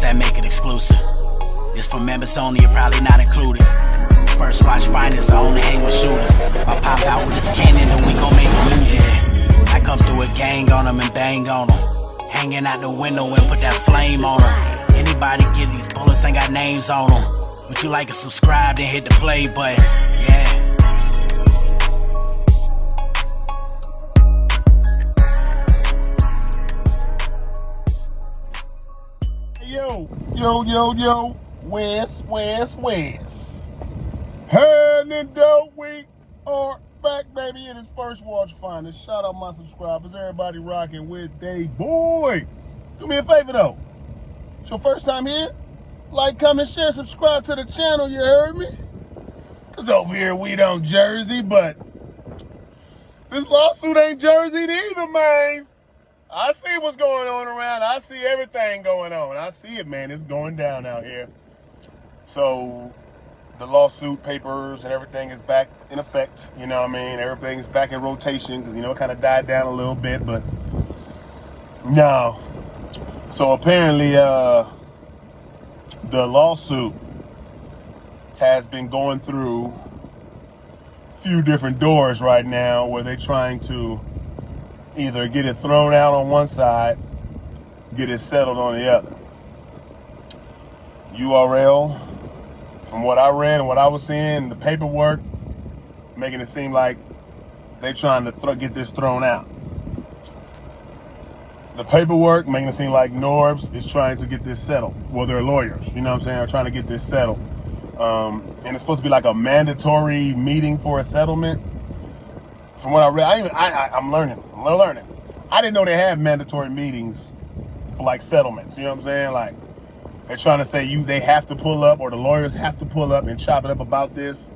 that make it exclusive. This for members only, you're probably not included. First watch finest, I only hang with shooters. If I pop out with this cannon, then we gon' make a movie. Yeah. I come through a gang on them and bang on them. Hanging out the window and put that flame on them. Anybody get these bullets ain't got names on them. Would you like to subscribe, then hit the play button? Yeah. Yo, Wes. Hand and dope, we are back, baby. It is First Watch Finest. Shout out my subscribers, everybody rocking with they boy. Do me a favor though. It's your first time here? Like, comment, share, subscribe to the channel, you heard me? Cause over here we don't Jersey, but this lawsuit ain't Jersey either, man. I see what's going on around. I see everything going on. I see it, man. It's going down out here. So the lawsuit papers and everything is back in effect. You know what I mean? Everything's back in rotation because, you know, it kind of died down a little bit, but no. So apparently the lawsuit has been going through a few different doors right now where they're trying to either get it thrown out on one side, get it settled on the other. URL, from what I read and what I was seeing, the paperwork, making it seem like they trying to get this thrown out. The paperwork making it seem like NORBES is trying to get this settled. Well, they're lawyers, you know what I'm saying? They're trying to get this settled. And it's supposed to be like a mandatory meeting for a settlement. From what I read, I'm learning. I didn't know they had mandatory meetings for like settlements. You know what I'm saying? Like they're trying to say they have to pull up, or the lawyers have to pull up and chop it up about this.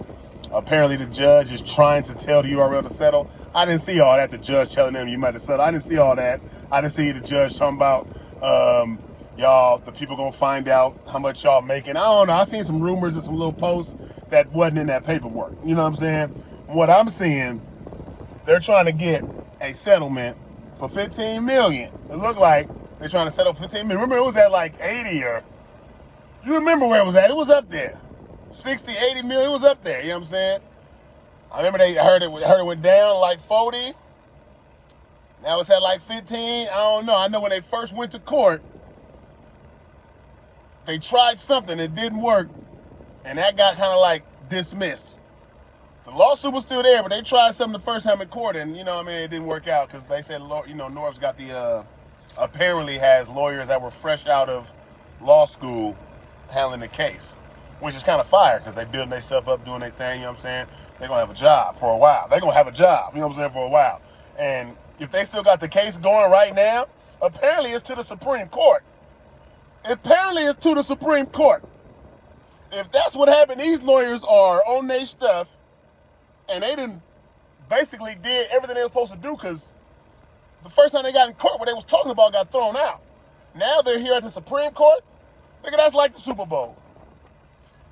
Apparently, the judge is trying to tell the URL to settle. I didn't see all that. The judge telling them you might have settled. I didn't see all that. I didn't see the judge talking about y'all. The people gonna find out how much y'all making. I don't know. I seen some rumors and some little posts that wasn't in that paperwork. You know what I'm saying? What I'm seeing, they're trying to get a settlement for $15 million. It looked like they're trying to settle $15 million. Remember, it was at like 80 or, you remember where it was at? It was up there. 60, 80 million, it was up there, you know what I'm saying? I remember they heard it went down like 40. Now it's at like 15. I don't know. I know when they first went to court, they tried something, it didn't work, and that got kind of like dismissed. The lawsuit was still there, but they tried something the first time in court, and you know what I mean, it didn't work out because they said, you know, NORBES got the, apparently has lawyers that were fresh out of law school handling the case, which is kind of fire because they building themselves up, doing their thing, you know what I'm saying? They're going to have a job for a while. They're going to have a job, you know what I'm saying, for a while. And if they still got the case going right now, apparently it's to the Supreme Court. If that's what happened, these lawyers are on their stuff, and they didn't basically did everything they were supposed to do because the first time they got in court, what they was talking about got thrown out. Now they're here at the Supreme Court. Nigga, that's like the Super Bowl.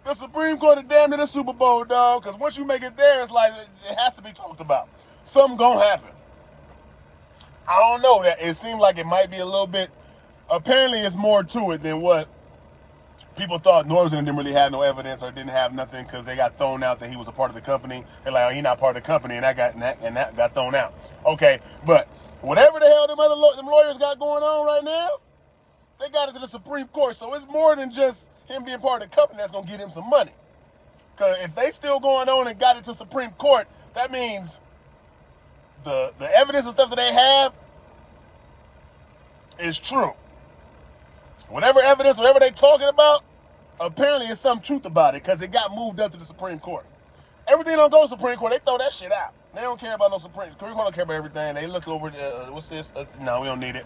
The Supreme Court is damn near the Super Bowl, dog, because once you make it there, it's like it has to be talked about. Something gonna happen. I don't know. That it seemed like it might be a little bit. Apparently, it's more to it than what people thought. NORBES didn't really have no evidence or didn't have nothing because they got thrown out that he was a part of the company. They're like, oh, he's not part of the company, and that got thrown out. Okay, but whatever the hell them lawyers got going on right now, they got it to the Supreme Court. So it's more than just him being part of the company that's gonna get him some money. Because if they still going on and got it to Supreme Court, that means the evidence and stuff that they have is true. Whatever evidence, whatever they talking about, apparently there's some truth about it because it got moved up to the Supreme Court. Everything don't go to the Supreme Court, they throw that shit out. They don't care about no Supreme Court, don't care about everything. They look over, what's this? No, we don't need it.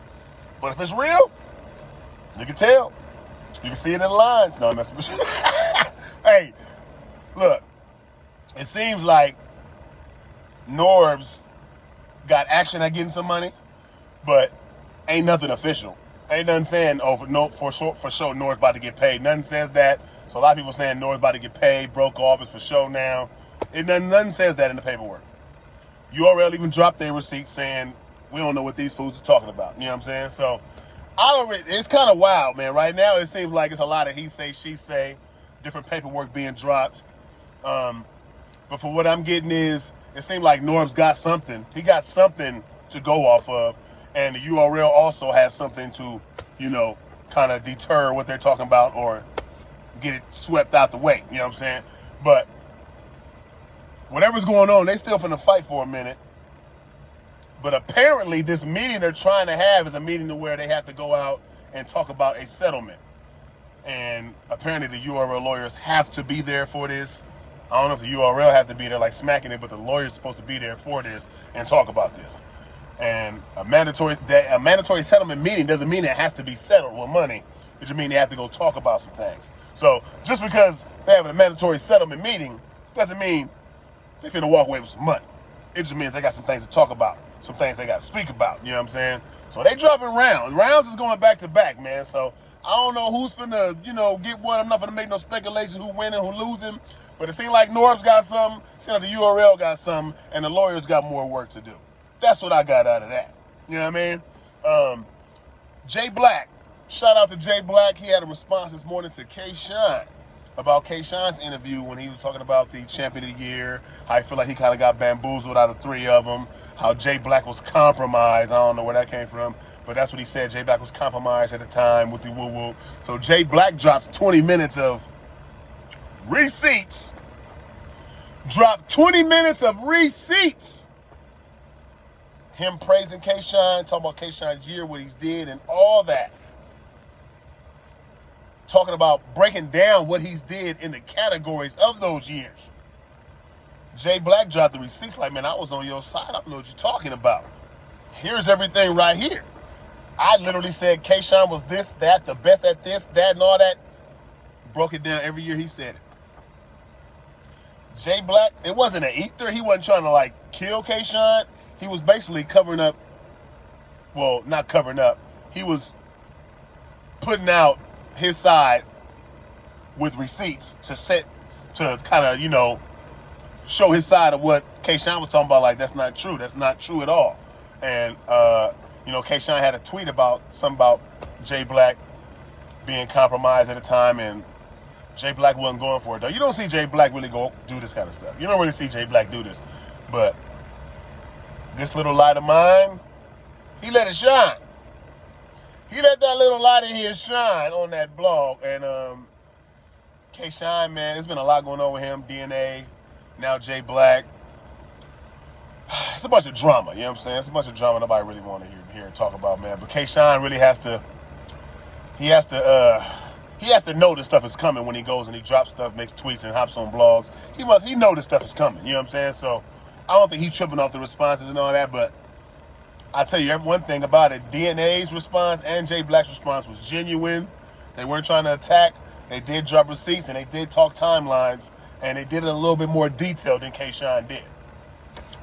But if it's real, you can tell. You can see it in the lines. No, I'm messing with you. Hey, look, it seems like NORBES got action at getting some money, but ain't nothing official. Ain't nothing saying, oh, for sure NORBES about to get paid. Nothing says that. So a lot of people saying NORBES about to get paid, broke off, it's for sure now. Nothing says that in the paperwork. URL even dropped their receipt saying, we don't know what these fools are talking about. You know what I'm saying? So It's kind of wild, man. Right now, it seems like it's a lot of he say, she say, different paperwork being dropped. But for what I'm getting is, it seems like Norbes got something. He got something to go off of, and the URL also has something to, kind of deter what they're talking about or get it swept out the way. You know what I'm saying? But whatever's going on, they still finna fight for a minute. But apparently, this meeting they're trying to have is a meeting to where they have to go out and talk about a settlement. And apparently, the URL lawyers have to be there for this. I don't know if the URL have to be there like smacking it, but the lawyer's supposed to be there for this and talk about this. And a mandatory settlement meeting doesn't mean it has to be settled with money. It just means they have to go talk about some things. So just because they have a mandatory settlement meeting doesn't mean they finna walk away with some money. It just means they got some things to talk about, some things they got to speak about. You know what I'm saying? So they dropping rounds. Rounds is going back to back, man. So I don't know who's finna, get what. I'm not finna make no speculation who winning, who losing. But it seems like Norbes got something, it seems like the URL got something, and the lawyers got more work to do. That's what I got out of that. You know what I mean? Jay Black. Shout out to Jay Black. He had a response this morning to K-Shine about K-Shine's interview when he was talking about the champion of the year, how he feel like he kind of got bamboozled out of 3 of them, how Jay Black was compromised. I don't know where that came from, but that's what he said. Jay Black was compromised at the time with the woo-woo. So Jay Black drops 20 minutes of receipts. Dropped 20 minutes of receipts. Him praising K-Shine, talking about K-Shine's year, what he's did, and all that. Talking about breaking down what he's did in the categories of those years. Jay Black dropped the receipts like, man, I was on your side. I don't know what you're talking about. Here's everything right here. I literally said K-Shine was this, that, the best at this, that, and all that. Broke it down every year he said it. Jay Black, it wasn't an ether. He wasn't trying to kill K-Shine. He was basically covering up. Well, not covering up. He was putting out his side with receipts to kind of, show his side of what K-Shine was talking about. Like, that's not true. That's not true at all. And, K-Shine had a tweet about Jay Black being compromised at the time, and Jay Black wasn't going for it, though. You don't see Jay Black really go do this kind of stuff. You don't really see Jay Black do this. But this little light of mine, he let it shine. He let that little light in here shine on that blog. And K-Shine, man, there's been a lot going on with him. DNA, now Jay Black. It's a bunch of drama, you know what I'm saying? It's a bunch of drama nobody really want to hear and talk about, man. But K-Shine really has to know this stuff is coming when he goes and he drops stuff, makes tweets, and hops on blogs. He know this stuff is coming, you know what I'm saying? So I don't think he's tripping off the responses and all that, but I tell you one thing about it. DNA's response and Jay Black's response was genuine. They weren't trying to attack. They did drop receipts, and they did talk timelines, and they did it a little bit more detailed than K-Shine did.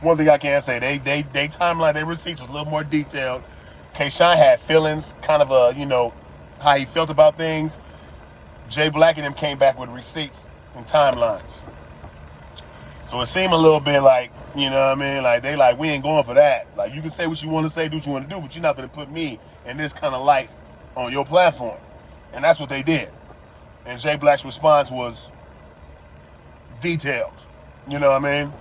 One thing I can say, they timeline, their receipts was a little more detailed. K-Shine had feelings, kind of how he felt about things. Jay Black and them came back with receipts and timelines. So it seemed a little bit like, you know what I mean? Like, they we ain't going for that. Like, you can say what you want to say, do what you want to do, but you're not going to put me in this kind of light on your platform. And that's what they did. And Jay Black's response was detailed. You know what I mean?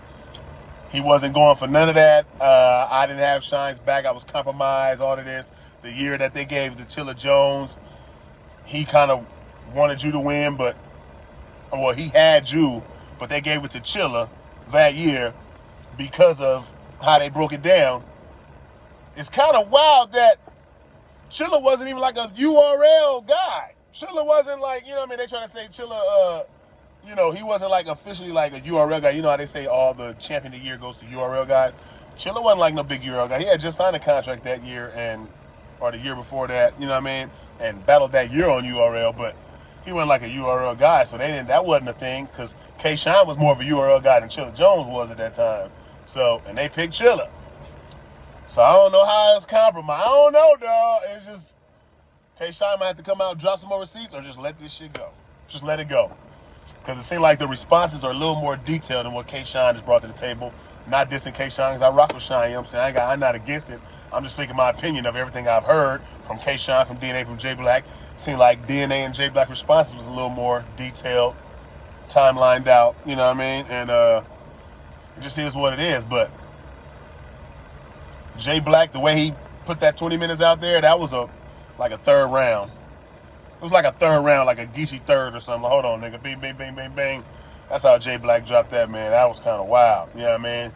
He wasn't going for none of that. I didn't have Shine's back. I was compromised, all of this. The year that they gave to Chilla Jones, he kind of wanted you to win, he had you, but they gave it to Chilla that year because of how they broke it down. It's kind of wild that Chilla wasn't even like a URL guy. Chilla wasn't they trying to say Chilla, he wasn't officially like a URL guy. You know how they say all the champion of the year goes to URL guys? Chilla wasn't like no big URL guy. He had just signed a contract that year or the year before that, you know what I mean? And battled that year on URL, but he wasn't like a URL guy, so that wasn't a thing, because K-Shine was more of a URL guy than Chilla Jones was at that time. So, and they picked Chilla. So I don't know how it's compromised. I don't know, dog. It's just K-Shine might have to come out and drop some more receipts, or just let this shit go. Just let it go. Because it seemed like the responses are a little more detailed than what K-Shine has brought to the table. Not dissing K-Shine, because I rock with Shine, you know what I'm saying? I'm not against it. I'm just speaking my opinion of everything I've heard from K-Shine, from DNA, from J Black. Seemed like DNA and J Black responses was a little more detailed, timelined out, you know what I mean? And it just is what it is. But J Black, the way he put that 20 minutes out there, that was like a third round. It was like a third round, like a Geechee third or something. Like, hold on, nigga. Bing, bing, bing, bing, bing. That's how J Black dropped that, man. That was kind of wild. You know what I mean?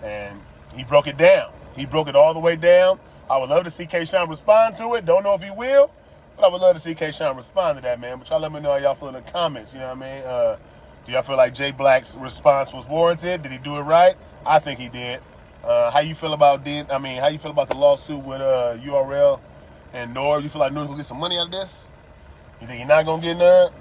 And he broke it down. He broke it all the way down. I would love to see K-Shine respond to it. Don't know if he will, but I would love to see K-Shine respond to that, man. But y'all let me know how y'all feel in the comments. You know what I mean? Do y'all feel like J Black's response was warranted? Did he do it right? I think he did. How you feel about how you feel about the lawsuit with URL and Norbes? You feel like Norbes will get some money out of this? You think you're not gonna get none?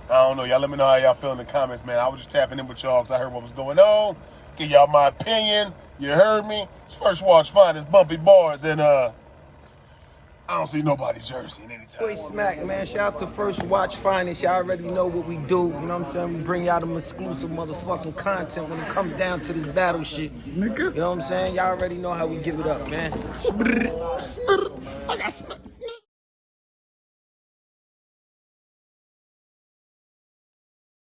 I don't know. Y'all let me know how y'all feel in the comments, man. I was just tapping in with y'all because I heard what was going on. Give y'all my opinion. You heard me? It's First Watch Finest, Bumpy Bars, and I don't see nobody jersey in any time. Boy Smack, man. Shout out to First Watch Finest. Y'all already know what we do. You know what I'm saying? We bring y'all them exclusive motherfucking content when it comes down to this battle shit. Nigga. You know what I'm saying? Y'all already know how we give it up, man. I got smacked.